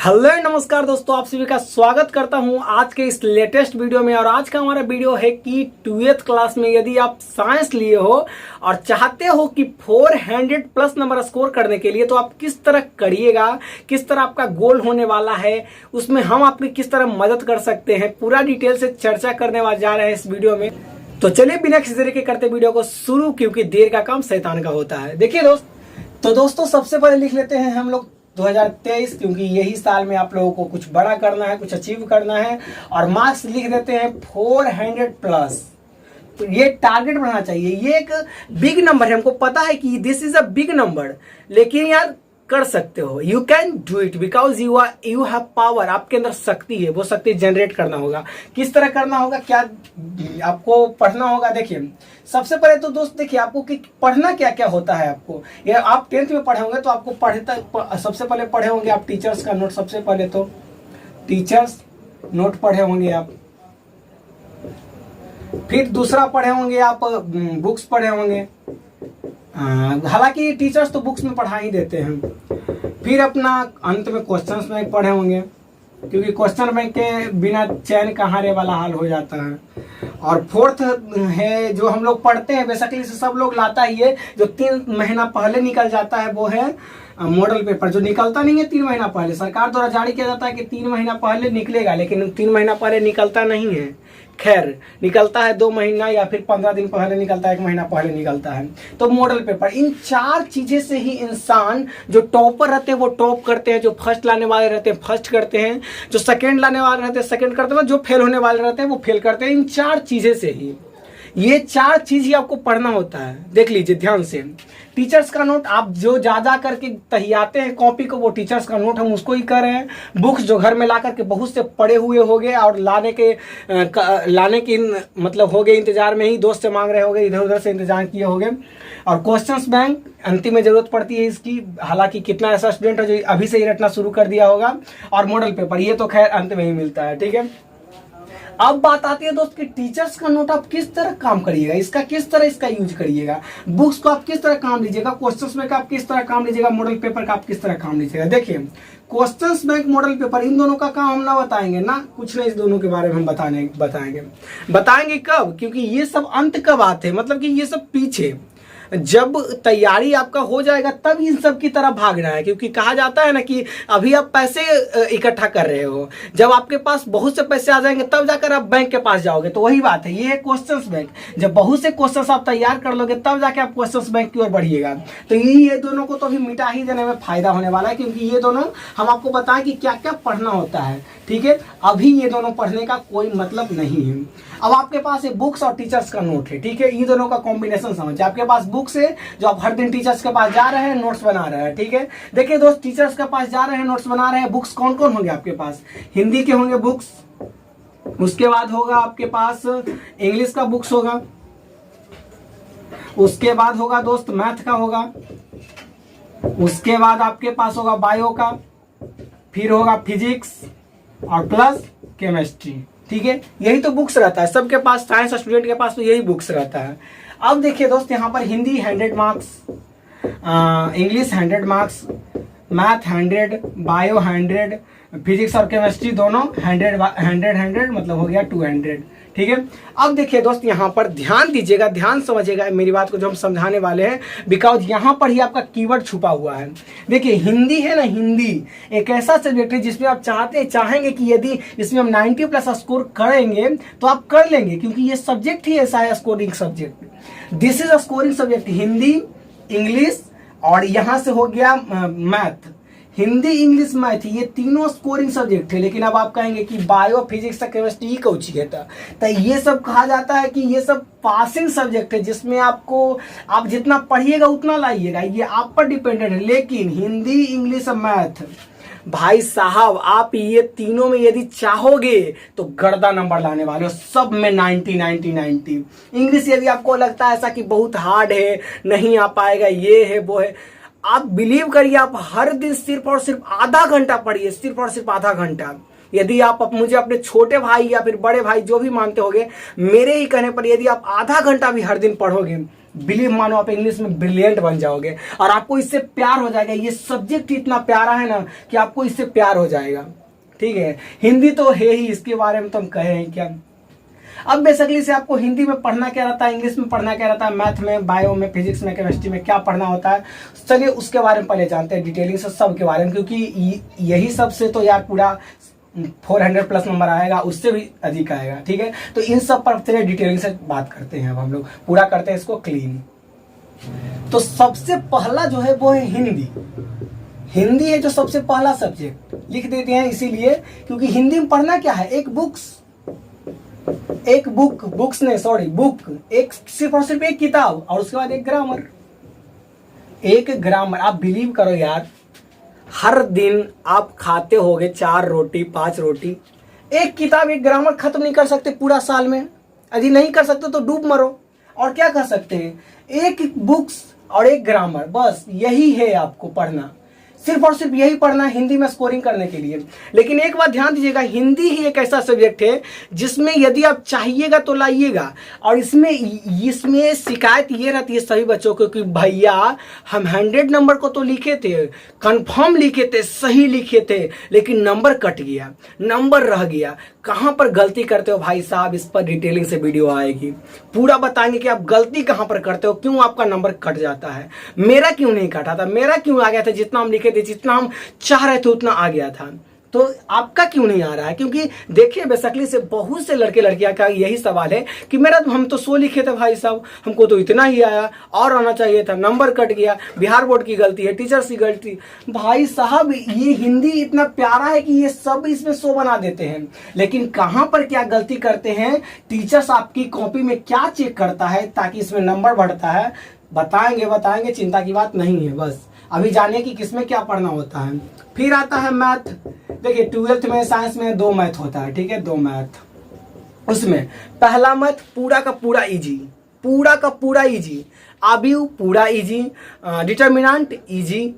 Hello नमस्कार दोस्तों, आप सभी का स्वागत करता हूं आज के इस लेटेस्ट वीडियो में। और आज का हमारा वीडियो है कि 12th क्लास में यदि आप साइंस लिए हो और चाहते हो कि 400 प्लस नंबर स्कोर करने के लिए तो आप किस तरह करिएगा, किस तरह आपका गोल होने वाला है, उसमें हम आपकी किस तरह मदद कर सकते हैं, पूरा डिटेल से चर्चा करने वाले जा रहे हैं इस वीडियो में। तो चलिए बिना किसी देर के करते वीडियो को शुरू, क्योंकि देर का काम शैतान का होता है। देखिए दोस्तों सबसे पहले लिख लेते हैं हम लोग 2023, क्योंकि यही साल में आप लोगों को कुछ बड़ा करना है, कुछ अचीव करना है। और मार्क्स लिख देते हैं 400 प्लस। तो ये टारगेट बढ़ना चाहिए। ये एक बिग नंबर है, हमको पता है कि this is a big number, लेकिन यार कर सकते हो। You can do it because you have power. आपके अंदर शक्ति है, वो शक्ति जनरेट करना होगा। किस तरह करना होगा, क्या आपको पढ़ना होगा। देखिए सबसे पहले तो दोस्त देखिए आपको कि पढ़ना क्या क्या होता है। आपको ये आप 10th में पढ़े होंगे तो आपको सबसे पहले पढ़े होंगे आप टीचर्स का नोट। सबसे पहले तो टीचर्स नोट पढ़े होंगे आप। फिर दूसरा पढ़े होंगे आप बुक्स पढ़े होंगे। हालांकि टीचर्स तो बुक्स में पढ़ा ही देते हैं। फिर अपना अंत में क्वेश्चन बैंक पढ़े होंगे, क्योंकि क्वेश्चन बैंक के बिना चैन कहाँ रे वाला हाल हो जाता है। और फोर्थ है जो हम लोग पढ़ते हैं, बेसिकली से सब लोग लाता ही है, जो 3 महीना पहले निकल जाता है, वो है मॉडल पेपर। जो निकलता नहीं है 3 महीना पहले, सरकार द्वारा जारी किया जाता है कि 3 महीना पहले निकलेगा, लेकिन 3 महीना पहले निकलता नहीं है। खैर निकलता है 2 महीना या फिर 15 दिन पहले निकलता है, 1 महीना पहले निकलता है। तो मॉडल पेपर, इन 4 चीजें से ही इंसान जो टॉपर रहते हैं वो टॉप करते हैं, जो फर्स्ट लाने वाले रहते हैं फर्स्ट करते हैं, जो सेकंड लाने वाले रहते हैं सेकंड करते हैं, जो फेल होने वाले रहते हैं वो फेल करते हैं। इन 4 चीजें से ही, ये 4 चीज ही आपको पढ़ना होता है। देख लीजिए ध्यान से। टीचर्स का नोट आप जो जा करके तहियाते हैं कॉपी को, वो टीचर्स का नोट हम उसको ही कर रहे हैं। बुक्स जो घर में ला करके बहुत से पढ़े हुए हो गए और लाने के मतलब हो गए इंतजार में ही, दोस्त से मांग रहे हो गए, इधर उधर से इंतजार किए हो गए। और क्वेश्चंस बैंक अंतिम में जरूरत पड़ती है इसकी, हालांकि कितना ऐसा स्टूडेंट है जो अभी से ही रटना शुरू कर दिया होगा। और मॉडल पेपर ये तो खैर अंत में ही मिलता है, ठीक है। अब बात आती है दोस्त कि टीचर्स का नोट आप किस तरह काम करिएगा, इसका किस तरह इसका यूज करिएगा, बुक्स को आप किस तरह काम लीजिएगा, क्वेश्चंस बैंक आप किस तरह काम लीजिएगा, मॉडल पेपर का आप किस तरह काम लीजिएगा। देखिए questions bank model paper in दोनों का काम हम ना बताएंगे ना, कुछ नहीं, इस दोनों के बारे में हम बताएंगे कब, क्योंकि ये सब अंत का बात है, मतलब कि ये सब पीछे जब तैयारी आपका हो जाएगा तब इन सब की तरह भागना है। क्योंकि कहा जाता है ना कि अभी आप पैसे इकट्ठा कर रहे हो, जब आपके पास बहुत से पैसे आ जाएंगे तब जाकर आप बैंक के पास जाओगे। तो वही बात है, ये है क्वेश्चंस बैंक। जब बहुत से क्वेश्चंस आप तैयार कर लोगे तब जाके आप क्वेश्चंस बैंक की ओर बढ़िएगा। तो ये दोनों को तो अभी मिटा ही देने में फायदा होने वाला है, क्योंकि ये दोनों हम आपको बताएं कि क्या क्या पढ़ना होता है, ठीक है। अभी ये दोनों पढ़ने का कोई मतलब नहीं है। अब आपके पास ये बुक्स और टीचर्स का नोट है, ठीक है। ये दोनों का कॉम्बिनेशन समझिए। आपके पास बुक्स है जो आप हर दिन टीचर्स के पास जा रहे हैं, नोट्स बना रहे हैं, ठीक है। देखिए दोस्त, टीचर्स के पास जा रहे हैं, नोट्स बना रहे हैं। बुक्स कौन कौन होंगे आपके पास? हिंदी के होंगे बुक्स, उसके बाद होगा आपके पास इंग्लिश का बुक्स होगा, उसके बाद होगा दोस्त मैथ का होगा, उसके बाद आपके पास होगा बायो का, फिर होगा फिजिक्स और प्लस केमिस्ट्री, ठीक है। यही तो बुक्स रहता है सबके पास, साइंस स्टूडेंट के पास तो यही बुक्स रहता है। अब देखिए दोस्त, यहाँ पर Hindi 100 marks, English 100 marks, math 100, bio 100, physics और केमिस्ट्री दोनों 100 मतलब हो गया 200, ठीक है। अब देखिए दोस्त, यहाँ पर ध्यान दीजिएगा, ध्यान समझिएगा मेरी बात को जो हम समझाने वाले हैं, बिकॉज यहाँ पर ही आपका कीवर्ड छुपा हुआ है। देखिए हिंदी है ना, हिंदी एक ऐसा सब्जेक्ट है जिसमें आप चाहेंगे कि यदि इसमें हम 90 प्लस स्कोर करेंगे तो आप कर लेंगे, क्योंकि ये सब्जेक्ट ही ऐसा है, scoring subject. This is a scoring subject. Hindi, English और यहाँ से हो गया मैथ। हिंदी, इंग्लिश, मैथ ये तीनों स्कोरिंग सब्जेक्ट है। लेकिन अब आप कहेंगे कि बायो, फिजिक्स, केमिस्ट्री ही कौची है, तो ये सब कहा जाता है कि ये सब पासिंग सब्जेक्ट है, जिसमें आप जितना पढ़िएगा उतना लाइएगा, ये आप पर डिपेंडेंट है। लेकिन हिंदी, इंग्लिश और मैथ भाई साहब, आप ये तीनों में यदि चाहोगे तो गर्दा नंबर लाने वाले हो, सब में 90। इंग्लिश यदि आपको लगता है ऐसा कि बहुत हार्ड है, नहीं आ पाएगा, ये है वो है, आप बिलीव करिए, आप हर दिन सिर्फ और सिर्फ आधा घंटा पढ़िए, सिर्फ और सिर्फ आधा घंटा। यदि आप मुझे अपने छोटे भाई या फिर बड़े भाई जो भी मानते होगे, मेरे ही कहने पर यदि आप आधा घंटा भी हर दिन पढ़ोगे, बिलीव मानो आप इंग्लिश में ब्रिलियंट बन जाओगे और आपको इससे प्यार हो जाएगा। ये सब्जेक्ट इतना प्यारा है ना कि आपको इससे प्यार हो जाएगा। ठीक है, हिंदी तो है ही, इसके बारे में तो हम कहे हैं क्या। अब बेसिकली से आपको हिंदी में पढ़ना क्या रहता है, इंग्लिश में पढ़ना क्या रहता है, मैथ में, बायो में, फिजिक्स में, केमिस्ट्री में क्या पढ़ना होता है, चलिए उसके बारे में पहले जानते हैं डिटेलिंग से सब के बारे में, क्योंकि यही सबसे तो यार पूरा 400 प्लस नंबर आएगा, उससे भी अधिक आएगा। ठीक है, तो इन सब पर चलिए डिटेलिंग से बात करते हैं। अब हम लोग पूरा करते हैं इसको क्लीन। तो सबसे पहला जो है वो है हिंदी। हिंदी है जो सबसे पहला सब्जेक्ट, लिख देते हैं इसीलिए क्योंकि हिंदी में पढ़ना क्या है, बुक, एक सिर्फ और सिर्फ एक किताब और उसके बाद एक ग्रामर। आप बिलीव करो यार, हर दिन आप खाते होगे 4 रोटी 5 रोटी, एक किताब एक ग्रामर खत्म नहीं कर सकते पूरा साल में। यदि नहीं कर सकते तो डूब मरो। और क्या कर सकते हैं, एक बुक्स और एक ग्रामर, बस यही है आपको पढ़ना, सिर्फ और सिर्फ यही पढ़ना है हिंदी में स्कोरिंग करने के लिए। लेकिन एक बात ध्यान दीजिएगा, हिंदी ही एक ऐसा सब्जेक्ट है जिसमें यदि आप चाहिएगा तो लाइएगा। और इसमें शिकायत ये रहती है सभी बच्चों को कि भैया हम 100 नंबर को तो लिखे थे, कंफर्म लिखे थे, सही लिखे थे, लेकिन नंबर कट गया, नंबर रह गया। कहाँ पर गलती करते हो भाई साहब, इस पर डिटेलिंग से वीडियो आएगी, पूरा बताएंगे कि आप गलती कहाँ पर करते हो, क्यों आपका नंबर कट जाता है। मेरा क्यों नहीं कटा था, मेरा क्यों आ गया था, जितना हम लिखे थे, जितना हम चाह रहे थे उतना आ गया था, तो आपका क्यों नहीं आ रहा है। क्योंकि देखिए बेसिकली से बहुत से लड़के लड़कियां का यही सवाल है कि हम तो 100 लिखे थे भाई साहब, हमको तो इतना ही आया, और आना चाहिए था, नंबर कट गया, बिहार बोर्ड की गलती है, टीचर्स की गलती। भाई साहब ये हिंदी इतना प्यारा है कि ये सब इसमें 100 बना देते हैं, लेकिन कहाँ पर क्या गलती करते हैं, टीचर्स आपकी कॉपी में क्या चेक करता है ताकि इसमें नंबर बढ़ता है, बताएंगे, चिंता की बात नहीं है। बस अभी जानिए कि किसमें क्या पढ़ना होता है। फिर आता है मैथ। देखिए 12th में साइंस में 2 मैथ होता है, ठीक है, 2 मैथ। उसमें पहला मैथ पूरा का पूरा इजी, आबियू पूरा इजी, डिटर्मिनेंट इजी,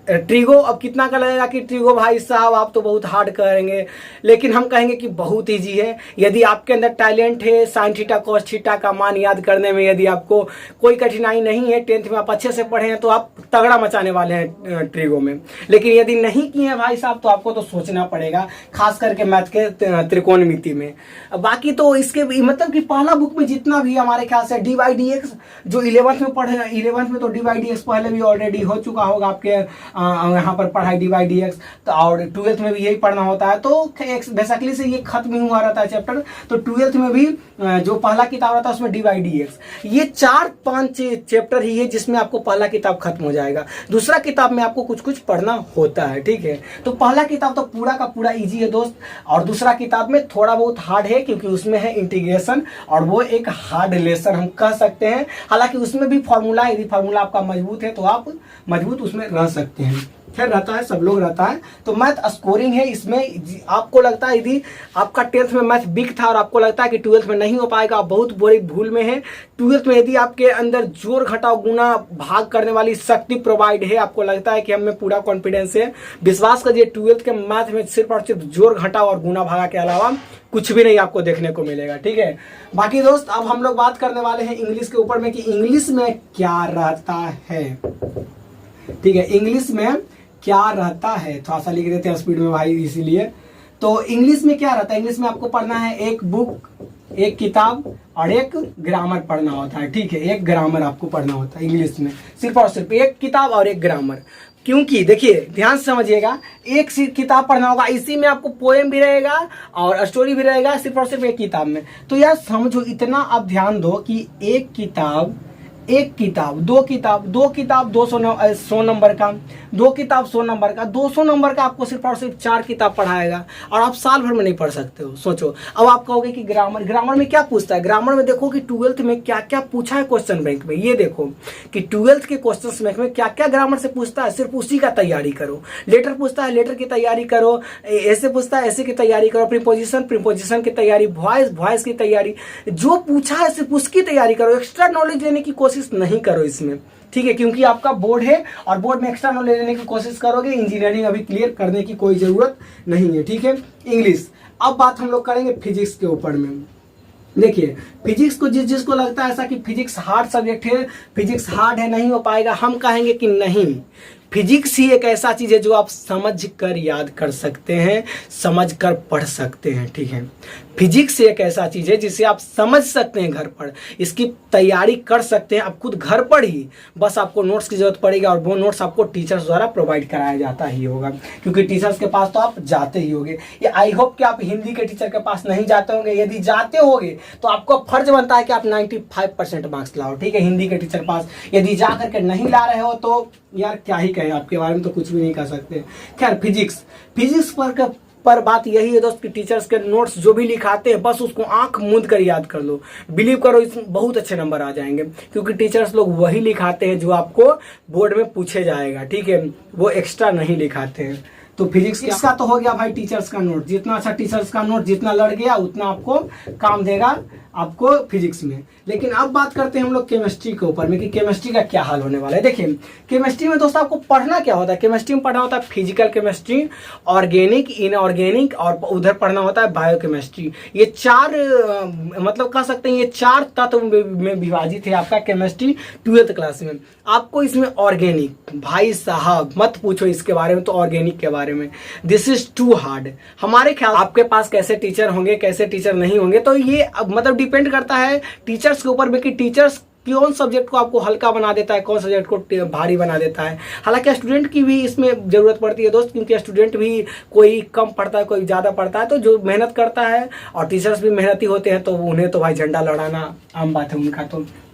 ट्रिगो अब कितना का लगेगा कि ट्रिगो भाई साहब आप तो बहुत हार्ड करेंगे, लेकिन हम कहेंगे कि बहुत इजी है। यदि आपके अंदर टैलेंट है साइन थीटा कॉस थीटा का मान याद करने में, यदि आपको कोई कठिनाई नहीं है, 10th में आप अच्छे से पढ़े हैं, तो आप तगड़ा मचाने वाले हैं ट्रिगो में। लेकिन यदि नहीं किए हैं भाई साहब तो आपको तो सोचना पड़ेगा, खास करके मैथ के त्रिकोणमिति में। बाकी तो इसके मतलब कि पहला बुक में जितना भी हमारे ख्याल से dy/dx जो 11th में पढ़े, 11th में तो dy/dx पहले भी ऑलरेडी हो चुका होगा आपके यहाँ पर पढ़ाई dy/dx, तो और 12th में भी यही पढ़ना होता है। तो बेसिकली से ये खत्म ही हुआ रहता है चैप्टर। तो 12th में भी जो पहला किताब रहता है उसमें dy/dx, ये 4-5 चैप्टर ही है जिसमें आपको पहला किताब खत्म हो जाएगा। दूसरा किताब में आपको कुछ कुछ पढ़ना होता है, ठीक है। तो पहला किताब तो पूरा का पूरा इजी है दोस्त, और दूसरा किताब में थोड़ा बहुत हार्ड है क्योंकि उसमें है इंटीग्रेशन, और वो एक हार्ड लेसन हम कह सकते हैं। हालांकि उसमें भी फॉर्मूला, यदि फॉर्मूला आपका मजबूत है तो आप मजबूत उसमें रह सकते हैं। खैर रहता है, सब लोग रहता है। तो मैथ स्कोरिंग है इसमें। आपको लगता है यदि आपका 10th में मैथ वीक था और आपको लगता है कि 12th में नहीं हो पाएगा, आप बहुत बड़ी भूल में है। 12th में यदि आपके अंदर जोड़ घटाव गुना भाग करने वाली शक्ति प्रोवाइड है, आपको लगता है कि हमें पूरा कॉन्फिडेंस है, विश्वास करिए 12th के मैथ में सिर्फ और सिर्फ जोड़ घटाव और गुना भागा के अलावा कुछ भी नहीं आपको देखने को मिलेगा, ठीक है। बाकी दोस्त अब हम लोग बात करने वाले हैं इंग्लिश के ऊपर में कि इंग्लिश में क्या रहता है, ठीक है। इंग्लिश में क्या रहता है, थोड़ा सा लिख देते हैं स्पीड में भाई इसीलिए। तो इंग्लिश में क्या रहता है, इंग्लिश में आपको पढ़ना है एक बुक, एक किताब और एक ग्रामर पढ़ना होता है, ठीक है। एक ग्रामर आपको पढ़ना होता है इंग्लिश में, सिर्फ और सिर्फ एक किताब और एक ग्रामर। क्योंकि देखिए ध्यान से समझिएगा, एक किताब पढ़ना होगा, इसी में आपको पोएम भी रहेगा और स्टोरी भी रहेगा, सिर्फ और सिर्फ एक किताब में। तो यार समझो इतना, आप ध्यान दो कि एक किताब, दो किताब 100 नंबर का, 2 किताब 100 नंबर का, 200 नंबर का आपको सिर्फ और सिर्फ 4 किताब पढ़ाएगा और आप साल भर में नहीं पढ़ सकते हो। सोचो अब आप कहोगे कि ग्रामर में क्या पूछता है। ग्रामर में देखो कि 12th में क्या क्या पूछा है क्वेश्चन बैंक में। ये देखो कि 12th के क्वेश्चन बैंक में क्या क्या ग्रामर से पूछता है, सिर्फ उसी का तैयारी करो। लेटर पूछता है, लेटर की तैयारी करो। ऐसे पूछता है, ऐसे की तैयारी करो। प्रीपोजिशन की तैयारी, वॉइस की तैयारी, जो पूछा है सिर्फ उसकी तैयारी करो। एक्स्ट्रा नॉलेज लेने की कोशिश नहीं करो इसमें, ठीक है, क्योंकि आपका बोर्ड है और बोर्ड में एक्स्ट्रा नॉलेज लेने की कोशिश करोगे, इंजीनियरिंग अभी क्लियर करने की कोई जरूरत नहीं है, ठीक है। इंग्लिश। अब बात हम लोग करेंगे फिजिक्स के ऊपर में। देखिए फिजिक्स को जिसको लगता है ऐसा कि फिजिक्स हार्ड सब्जेक्ट है, फिजिक्स हार्ड है, नहीं हो पाएगा, हम कहेंगे कि नहीं, फिजिक्स ही एक ऐसा चीज है जो आप समझ कर याद कर सकते हैं, समझ कर पढ़ सकते हैं। ठीक है, फिजिक्स एक ऐसा चीज है जिसे आप समझ सकते हैं घर पर, इसकी तैयारी कर सकते हैं आप खुद घर पर ही, बस आपको नोट्स की जरूरत पड़ेगी और वो नोट्स आपको टीचर्स द्वारा प्रोवाइड कराया जाता ही होगा, क्योंकि टीचर्स के पास तो आप जाते ही होंगे। ये आई होप कि आप हिंदी के टीचर के पास नहीं जाते होंगे, यदि जाते होंगे तो आपको फर्ज बनता है कि आप 95% मार्क्स लाओ। ठीक है, हिंदी के टीचर पास यदि जा करके नहीं ला रहे हो तो यार क्या ही कहें, आपके बारे में तो कुछ भी नहीं कर सकते। खैर फिजिक्स पर बात यही है दोस्त कि टीचर्स के नोट्स जो भी लिखाते हैं बस उसको आंख मूंद कर याद कर लो, बिलीव करो इसमें बहुत अच्छे नंबर आ जाएंगे, क्योंकि टीचर्स लोग वही लिखाते हैं जो आपको बोर्ड में पूछे जाएगा। ठीक है, वो एक्स्ट्रा नहीं लिखाते हैं। तो फिजिक्स का तो हो गया भाई टीचर्स का नोट, जितना अच्छा टीचर्स का नोट जितना लड़ गया उतना आपको काम देगा आपको फिजिक्स में। लेकिन अब बात करते हैं हम लोग केमिस्ट्री के ऊपर में कि केमिस्ट्री का क्या हाल होने वाला है। देखिए केमिस्ट्री में दोस्तों आपको पढ़ना क्या होता है, केमिस्ट्री में पढ़ना होता है फिजिकल केमिस्ट्री, ऑर्गेनिक, इनऑर्गेनिक और उधर पढ़ना होता है बायोकेमिस्ट्री। ये चार मतलब कह सकते हैं ये चार तत्व में विभाजित है आपका केमिस्ट्री 12th क्लास में। आपको इसमें ऑर्गेनिक, भाई साहब मत पूछो इसके बारे में, तो ऑर्गेनिक के बारे में दिस इज टू हार्ड। हमारे ख्याल आपके पास कैसे टीचर होंगे कैसे टीचर नहीं होंगे, तो ये मतलब डिपेंड करता है टीचर्स के ऊपर में कि टीचर्स कौन सब्जेक्ट को आपको हल्का बना देता है, कौन सब्जेक्ट को भारी बना देता है। हालांकि स्टूडेंट की भी इसमें जरूरत पड़ती है दोस्त, क्योंकि स्टूडेंट भी कोई कम पढ़ता है कोई ज़्यादा पढ़ता है, तो जो मेहनत करता है और टीचर्स भी मेहनती होते हैं तो उन्हें तो भाई झंडा लड़ाना आम बात है उनका।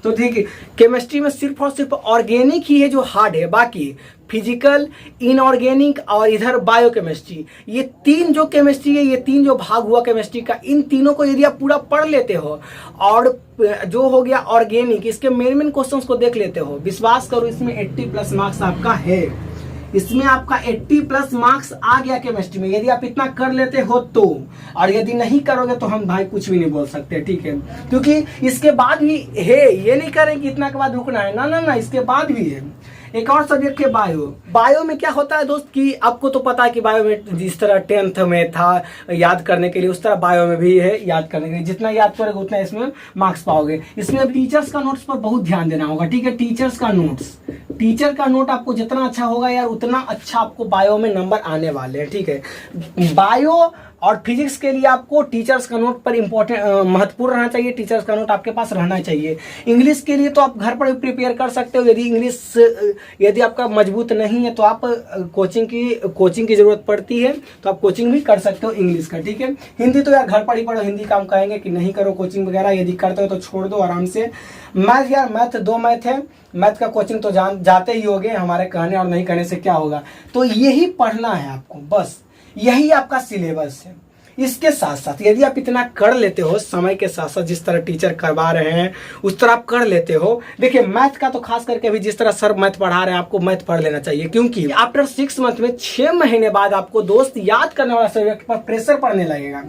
तो ठीक है, केमिस्ट्री में सिर्फ और सिर्फ ऑर्गेनिक ही है जो हार्ड है, बाकी फिजिकल, इनऑर्गेनिक और इधर बायोकेमिस्ट्री, ये तीन जो केमिस्ट्री है, ये तीन जो भाग हुआ केमिस्ट्री का, इन तीनों को यदि आप पूरा पढ़ लेते हो और जो हो गया ऑर्गेनिक, इसके मेन क्वेश्चंस को देख लेते हो, विश्वास करो इसमें 80+ मार्क्स आपका है, इसमें आपका 80+ मार्क्स आ गया केमिस्ट्री में, यदि आप इतना कर लेते हो तो। और यदि नहीं करोगे तो हम भाई कुछ भी नहीं बोल सकते। ठीक है, क्योंकि इसके बाद भी है, ये नहीं करें कि इतना के बाद रुकना है, ना, इसके बाद भी है एक और सब्जेक्ट है बायो में क्या होता है दोस्त कि आपको तो पता है कि बायो में जिस तरह 10th में था याद करने के लिए, उस तरह बायो में भी है याद करने के लिए, जितना याद करोगे उतना इसमें मार्क्स पाओगे। इसमें टीचर्स का नोट्स पर बहुत ध्यान देना होगा। ठीक है, टीचर्स का नोट्स, टीचर का नोट आपको जितना अच्छा होगा यार उतना अच्छा आपको बायो में नंबर आने वाले हैं। ठीक है, बायो और फिजिक्स के लिए आपको टीचर्स का नोट पर महत्वपूर्ण रहना चाहिए, टीचर्स का नोट आपके पास रहना चाहिए। इंग्लिश के लिए तो आप घर पर भी प्रिपेयर कर सकते हो, यदि आपका मजबूत नहीं है तो आप कोचिंग की जरूरत पड़ती है तो आप कोचिंग भी कर सकते हो इंग्लिश का। ठीक है, हिंदी तो यार घर पर ही पढ़ो, हिंदी का हम कहेंगे कि नहीं करो कोचिंग वगैरह, यदि करते हो तो छोड़ दो आराम से। मैथ यार मैथ 2 मैथ है, मैथ का कोचिंग तो जाते ही होगे, हमारे कहने और नहीं कहने से क्या होगा, तो यही पढ़ना है आपको, बस यही आपका सिलेबस है। इसके साथ साथ यदि आप इतना कर लेते हो समय के साथ साथ, जिस तरह टीचर करवा रहे हैं उस तरह आप कर लेते हो। देखिए मैथ का तो खास करके अभी जिस तरह सर मैथ पढ़ा रहे हैं आपको मैथ पढ़ लेना चाहिए, क्योंकि आफ्टर 6 मंथ में 6 महीने बाद आपको दोस्त याद करने वाला सब्जेक्ट पर प्रेशर पड़ने लगेगा।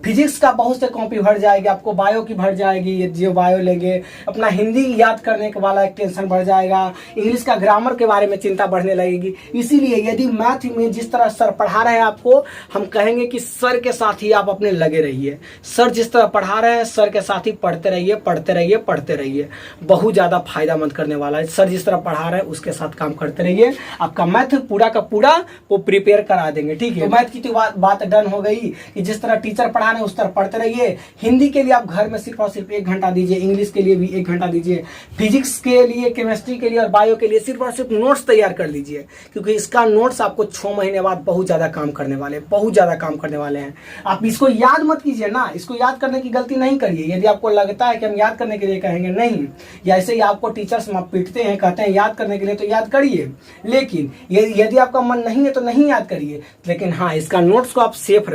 फिजिक्स का बहुत से कॉपी भर जाएगी, आपको बायो की भर जाएगी, ये जो बायो लेंगे, अपना हिंदी याद करने के वाला एक टेंशन बढ़ जाएगा, इंग्लिश का ग्रामर के बारे में चिंता बढ़ने लगेगी। इसीलिए यदि मैथ में जिस तरह सर पढ़ा रहे हैं आपको, हम कहेंगे कि सर के साथ ही आप अपने लगे रहिए। सर जिस तरह पढ़ा रहे हैं सर के साथ ही पढ़ते रहिए, बहुत ज्यादा फायदा मंद करने वाला है। सर जिस तरह पढ़ा रहे हैं उसके साथ काम करते रहिए, आपका मैथ पूरा का पूरा वो प्रिपेयर करा देंगे। ठीक है, मैथ की तो बात डन हो गई कि जिस तरह टीचर पढ़ा रहे हैं उस तरह पढ़ते रहिए। हिंदी के लिए आप घर में सिर्फ और सिर्फ 1 घंटा दीजिए, इंग्लिश के लिए भी 1 घंटा दीजिए, फिजिक्स के लिए, केमिस्ट्री के लिए और बायो के लिए सिर्फ और सिर्फ नोट्स तैयार कर लीजिए, क्योंकि इसका नोट्स आपको 6 महीने बाद बहुत ज्यादा काम करने वाले हैं। आप इसको याद मत कीजिए ना, इसको याद करने की गलती नहीं करिए। यदि आपको लगता है कि हम याद करने के लिए कहेंगे, नहीं, या ऐसे ही आपको टीचर्स पीटते हैं कहते हैं याद करने के लिए, तो याद करिए, लेकिन यदि आपका मन नहीं है तो नहीं याद करिए। लेकिन हाँ, इसका नोट्स को आप सेफ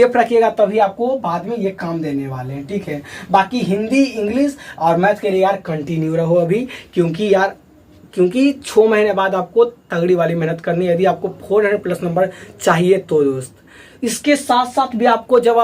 रखिएगा, तभी आपको बाद में ये काम देने वाले हैं। ठीक है, बाकी हिंदी, इंग्लिश और मैथ के लिए यार कंटिन्यू रहो अभी, क्योंकि 6 महीने बाद आपको तगड़ी वाली मेहनत करनी है, यदि आपको 400+ नंबर चाहिए तो दोस्त। इसके साथ साथ भी आपको जब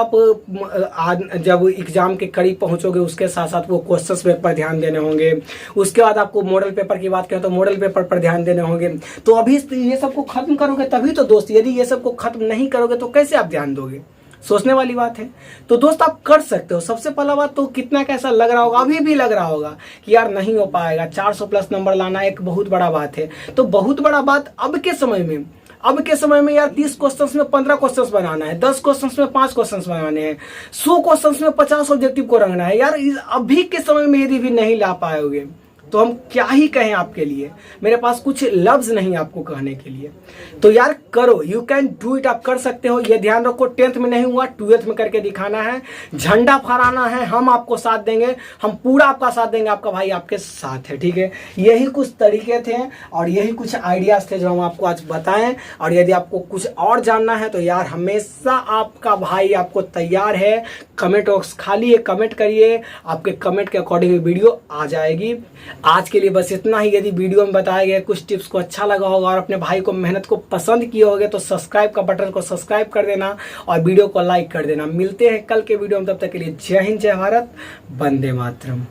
एग्जाम के करीब पहुंचोगे उसके साथ साथ वो क्वेश्चंस पेपर पर ध्यान देने होंगे। उसके बाद आपको मॉडल पेपर की बात करें तो मॉडल पेपर पर ध्यान देने होंगे। तो अभी ये सब को खत्म करोगे तभी तो दोस्त, यदि ये सब को खत्म नहीं करोगे तो कैसे आप ध्यान दोगे। सोचने वाली बात है। तो दोस्त आप कर सकते हो। सबसे पहला बात तो कितना कैसा लग रहा होगा, अभी भी लग रहा होगा कि यार नहीं हो पाएगा, 400 प्लस नंबर लाना एक बहुत बड़ा बात है। तो बहुत बड़ा बात अब के समय में यार 30 क्वेश्चंस में 15 क्वेश्चंस बनाना है, 10 क्वेश्चंस में 5 क्वेश्चंस बनाने हैं, 100 क्वेश्चंस में 50 ऑब्जेक्टिव को रखना है। यार अभी के समय में यदि भी नहीं ला पाओगे तो हम क्या ही कहें आपके लिए, मेरे पास कुछ लफ्ज नहीं आपको कहने के लिए। तो यार करो, यू कैन डू इट, आप कर सकते हो। ये ध्यान रखो 10th में नहीं हुआ 12th में करके दिखाना है, झंडा फहराना है, हम आपको साथ देंगे, हम पूरा आपका साथ देंगे, आपका भाई आपके साथ है, ठीक है। यही कुछ तरीके थे और यही कुछ आइडियाज थे जो हम आपको आज बताएं। और यदि आपको कुछ और जानना है तो यार हमेशा आपका भाई आपको तैयार है। कमेंट बॉक्स खाली है, कमेंट करिए, आपके कमेंट के अकॉर्डिंग वीडियो आ जाएगी। आज के लिए बस इतना ही। यदि वीडियो में बताए गए कुछ टिप्स को अच्छा लगा होगा और अपने भाई को मेहनत को पसंद किए होगे तो सब्सक्राइब का बटन को सब्सक्राइब कर देना और वीडियो को लाइक कर देना। मिलते हैं कल के वीडियो में, तब तक के लिए जय हिंद, जय भारत, वंदे मातरम।